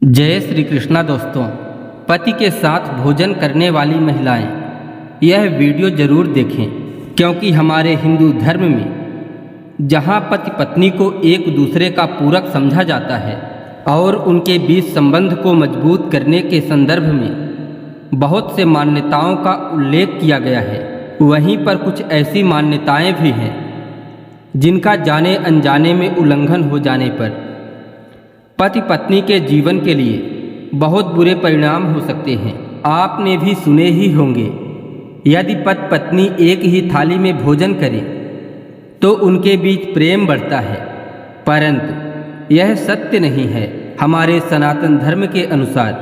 जय श्री कृष्णा दोस्तों। पति के साथ भोजन करने वाली महिलाएं यह वीडियो जरूर देखें, क्योंकि हमारे हिंदू धर्म में जहां पति पत्नी को एक दूसरे का पूरक समझा जाता है और उनके बीच संबंध को मजबूत करने के संदर्भ में बहुत से मान्यताओं का उल्लेख किया गया है, वहीं पर कुछ ऐसी मान्यताएं भी हैं जिनका जाने अनजाने में उल्लंघन हो जाने पर पति पत्नी के जीवन के लिए बहुत बुरे परिणाम हो सकते हैं। आपने भी सुने ही होंगे, यदि पति पत्नी एक ही थाली में भोजन करें तो उनके बीच प्रेम बढ़ता है, परंतु यह सत्य नहीं है। हमारे सनातन धर्म के अनुसार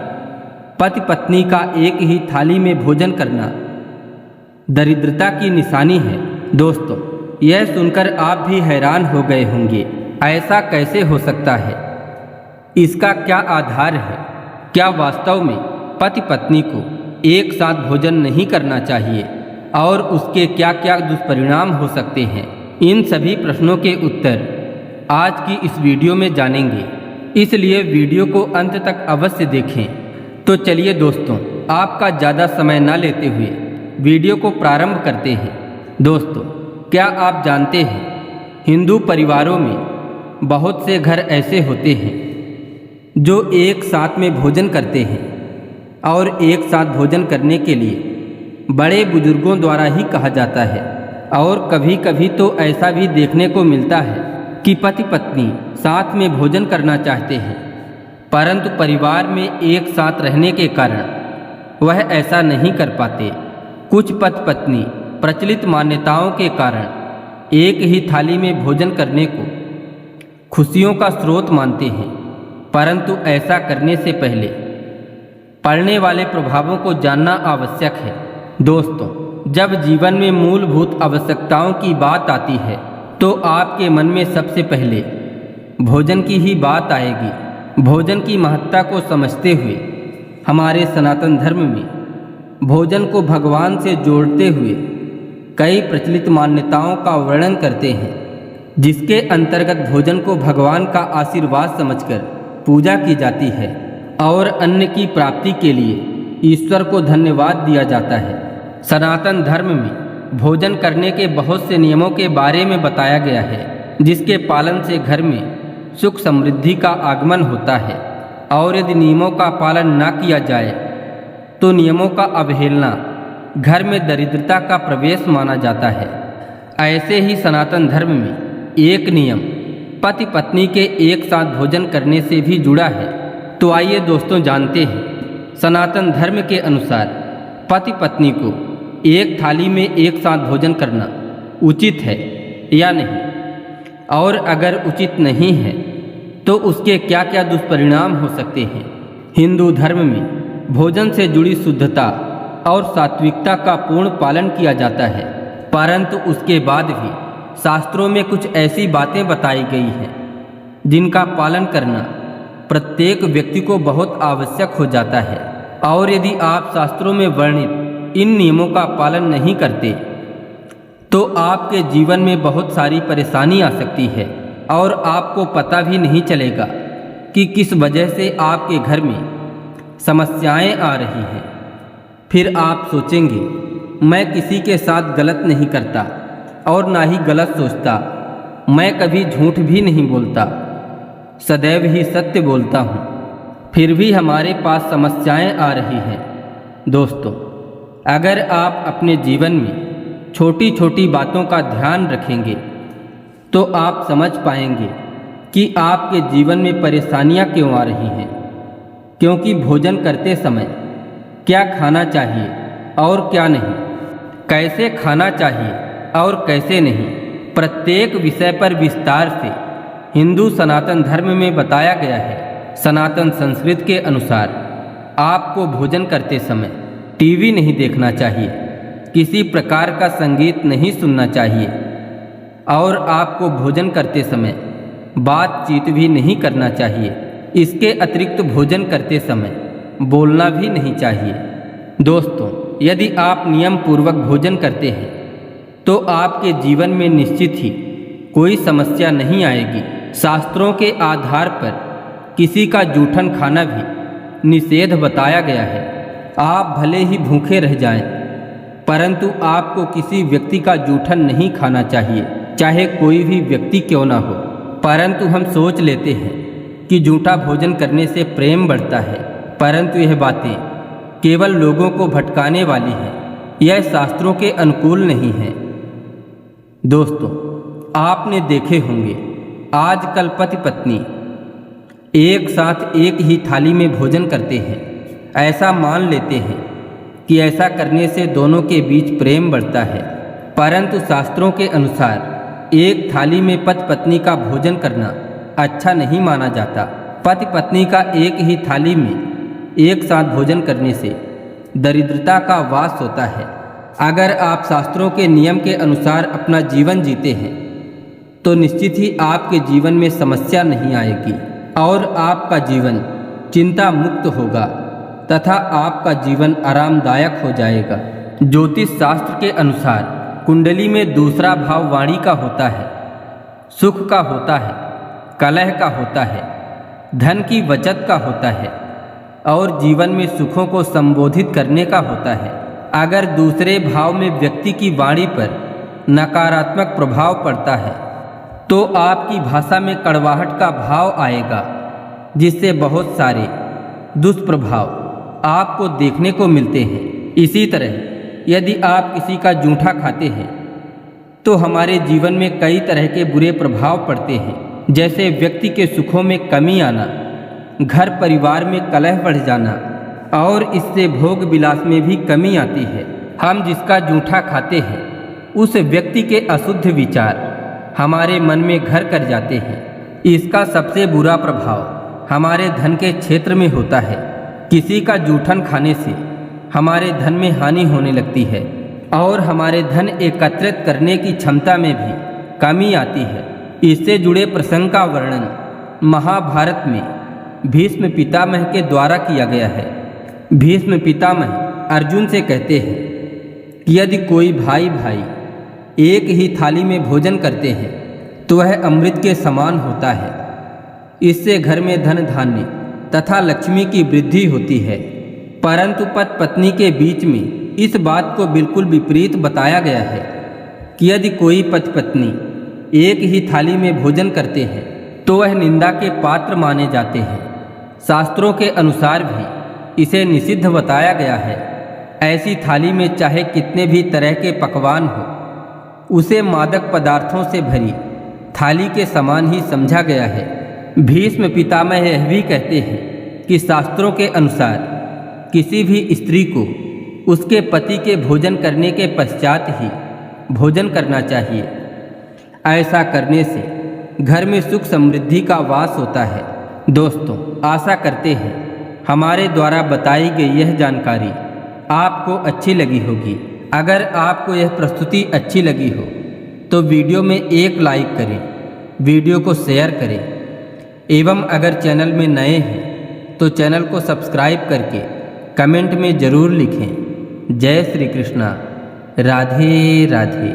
पति पत्नी का एक ही थाली में भोजन करना दरिद्रता की निशानी है। दोस्तों, यह सुनकर आप भी हैरान हो गए होंगे, ऐसा कैसे हो सकता है, इसका क्या आधार है? क्या वास्तव में पति पत्नी को एक साथ भोजन नहीं करना चाहिए और उसके क्या क्या दुष्परिणाम हो सकते हैं? इन सभी प्रश्नों के उत्तर आज की इस वीडियो में जानेंगे, इसलिए वीडियो को अंत तक अवश्य देखें। तो चलिए दोस्तों, आपका ज़्यादा समय न लेते हुए वीडियो को प्रारंभ करते हैं। दोस्तों, क्या आप जानते हैं, हिंदू परिवारों में बहुत से घर ऐसे होते हैं जो एक साथ में भोजन करते हैं और एक साथ भोजन करने के लिए बड़े बुजुर्गों द्वारा ही कहा जाता है। और कभी कभी तो ऐसा भी देखने को मिलता है कि पति पत्नी साथ में भोजन करना चाहते हैं, परंतु परिवार में एक साथ रहने के कारण वह ऐसा नहीं कर पाते। कुछ पति पत्नी प्रचलित मान्यताओं के कारण एक ही थाली में भोजन करने को खुशियों का स्रोत मानते हैं, परंतु ऐसा करने से पहले पड़ने वाले प्रभावों को जानना आवश्यक है। दोस्तों, जब जीवन में मूलभूत आवश्यकताओं की बात आती है तो आपके मन में सबसे पहले भोजन की ही बात आएगी। भोजन की महत्ता को समझते हुए हमारे सनातन धर्म में भोजन को भगवान से जोड़ते हुए कई प्रचलित मान्यताओं का वर्णन करते हैं, जिसके अंतर्गत भोजन को भगवान का आशीर्वाद समझकर पूजा की जाती है और अन्न की प्राप्ति के लिए ईश्वर को धन्यवाद दिया जाता है। सनातन धर्म में भोजन करने के बहुत से नियमों के बारे में बताया गया है, जिसके पालन से घर में सुख समृद्धि का आगमन होता है, और यदि नियमों का पालन न किया जाए तो नियमों का अवहेलना घर में दरिद्रता का प्रवेश माना जाता है। ऐसे ही सनातन धर्म में एक नियम पति पत्नी के एक साथ भोजन करने से भी जुड़ा है। तो आइए दोस्तों, जानते हैं सनातन धर्म के अनुसार पति पत्नी को एक थाली में एक साथ भोजन करना उचित है या नहीं, और अगर उचित नहीं है तो उसके क्या क्या दुष्परिणाम हो सकते हैं। हिंदू धर्म में भोजन से जुड़ी शुद्धता और सात्विकता का पूर्ण पालन किया जाता है, परंतु उसके बाद भी शास्त्रों में कुछ ऐसी बातें बताई गई हैं जिनका पालन करना प्रत्येक व्यक्ति को बहुत आवश्यक हो जाता है। और यदि आप शास्त्रों में वर्णित इन नियमों का पालन नहीं करते तो आपके जीवन में बहुत सारी परेशानी आ सकती है और आपको पता भी नहीं चलेगा कि किस वजह से आपके घर में समस्याएं आ रही हैं। फिर आप सोचेंगे, मैं किसी के साथ गलत नहीं करता और ना ही गलत सोचता, मैं कभी झूठ भी नहीं बोलता, सदैव ही सत्य बोलता हूँ, फिर भी हमारे पास समस्याएं आ रही हैं। दोस्तों, अगर आप अपने जीवन में छोटी छोटी बातों का ध्यान रखेंगे तो आप समझ पाएंगे कि आपके जीवन में परेशानियां क्यों आ रही हैं। क्योंकि भोजन करते समय क्या खाना चाहिए और क्या नहीं, कैसे खाना चाहिए और कैसे नहीं, प्रत्येक विषय पर विस्तार से हिंदू सनातन धर्म में बताया गया है। सनातन संस्कृति के अनुसार आपको भोजन करते समय टीवी नहीं देखना चाहिए, किसी प्रकार का संगीत नहीं सुनना चाहिए, और आपको भोजन करते समय बातचीत भी नहीं करना चाहिए। इसके अतिरिक्त भोजन करते समय बोलना भी नहीं चाहिए। दोस्तों, यदि आप नियम पूर्वक भोजन करते हैं तो आपके जीवन में निश्चित ही कोई समस्या नहीं आएगी। शास्त्रों के आधार पर किसी का जूठन खाना भी निषेध बताया गया है। आप भले ही भूखे रह जाएं, परंतु आपको किसी व्यक्ति का जूठन नहीं खाना चाहिए, चाहे कोई भी व्यक्ति क्यों ना हो। परंतु हम सोच लेते हैं कि जूठा भोजन करने से प्रेम बढ़ता है, परंतु यह बातें केवल लोगों को भटकाने वाली हैं। यह शास्त्रों के अनुकूल नहीं है। दोस्तों, आपने देखे होंगे आजकल पति पत्नी एक साथ एक ही थाली में भोजन करते हैं। ऐसा मान लेते हैं कि ऐसा करने से दोनों के बीच प्रेम बढ़ता है, परंतु शास्त्रों के अनुसार एक थाली में पति पत्नी का भोजन करना अच्छा नहीं माना जाता। पति पत्नी का एक ही थाली में एक साथ भोजन करने से दरिद्रता का वास होता है। अगर आप शास्त्रों के नियम के अनुसार अपना जीवन जीते हैं तो निश्चित ही आपके जीवन में समस्या नहीं आएगी और आपका जीवन चिंता मुक्त होगा तथा आपका जीवन आरामदायक हो जाएगा। ज्योतिष शास्त्र के अनुसार कुंडली में दूसरा भाव वाणी का होता है, सुख का होता है, कलह का होता है, धन की बचत का होता है और जीवन में सुखों को संबोधित करने का होता है। अगर दूसरे भाव में व्यक्ति की वाणी पर नकारात्मक प्रभाव पड़ता है तो आपकी भाषा में कड़वाहट का भाव आएगा, जिससे बहुत सारे दुष्प्रभाव आपको देखने को मिलते हैं। इसी तरह यदि आप किसी का जूठा खाते हैं तो हमारे जीवन में कई तरह के बुरे प्रभाव पड़ते हैं, जैसे व्यक्ति के सुखों में कमी आना, घर परिवार में कलह बढ़ जाना और इससे भोग विलास में भी कमी आती है। हम जिसका जूठा खाते हैं उस व्यक्ति के अशुद्ध विचार हमारे मन में घर कर जाते हैं। इसका सबसे बुरा प्रभाव हमारे धन के क्षेत्र में होता है। किसी का जूठन खाने से हमारे धन में हानि होने लगती है और हमारे धन एकत्रित करने की क्षमता में भी कमी आती है। इससे जुड़े प्रसंग का वर्णन महाभारत में भीष्म पितामह के द्वारा किया गया है। भीष्म पितामह अर्जुन से कहते हैं कि यदि कोई भाई भाई एक ही थाली में भोजन करते हैं तो वह अमृत के समान होता है। इससे घर में धन धान्य तथा लक्ष्मी की वृद्धि होती है। परंतु पति पत्नी के बीच में इस बात को बिल्कुल विपरीत बताया गया है कि यदि कोई पति पत्नी एक ही थाली में भोजन करते हैं तो वह निंदा के पात्र माने जाते हैं। शास्त्रों के अनुसार भी इसे निषिद्ध बताया गया है। ऐसी थाली में चाहे कितने भी तरह के पकवान हो, उसे मादक पदार्थों से भरी थाली के समान ही समझा गया है। भीष्म पितामह यह भी कहते हैं कि शास्त्रों के अनुसार किसी भी स्त्री को उसके पति के भोजन करने के पश्चात ही भोजन करना चाहिए। ऐसा करने से घर में सुख समृद्धि का वास होता है। दोस्तों, आशा करते हैं हमारे द्वारा बताई गई यह जानकारी आपको अच्छी लगी होगी। अगर आपको यह प्रस्तुति अच्छी लगी हो तो वीडियो में एक लाइक करें, वीडियो को शेयर करें एवं अगर चैनल में नए हैं तो चैनल को सब्सक्राइब करके कमेंट में ज़रूर लिखें। जय श्री कृष्णा। राधे राधे।